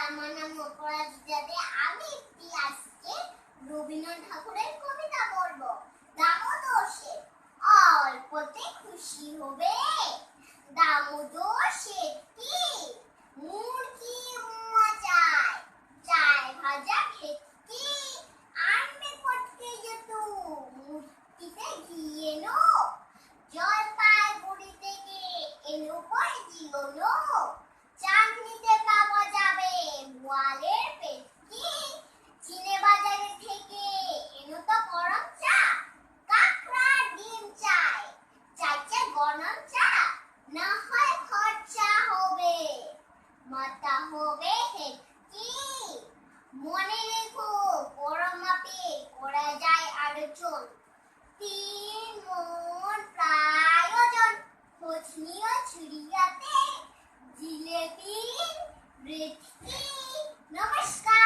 আমার নাম অপরাজিতা দে। আমি একটি আজকে রবীন্দ্রনাথ ঠাকুরের কবিতা পড়ব। দামোদর শেঠ অল্পতে খুশি হবে। দামোদর শেঠ কি মুরগি চায়, চায় ভাজা ভেটকি আনবে পটকে যেত, মূর্তিতে গিয়ে নো জলপাইগুড়ি থেকে এলো করে জিওনো। চাঁদনিতে পাওয়া যাবে গোয়ালের পেটকি, চিনে বাজারে থেকে এলো তো গরম চা। কাকড়া ডিম চাই, চাইছে গরম চা, না হয় খরচা হবে, মাথা হবে হেটকি। মনে রেখো গরম মাপে করা যায় আলোচন, 3 মণ প্রায় ওজন। খোঁজ নিও ঝুড়িয়াতে জিলেবি ভেটকি। নমস্কার।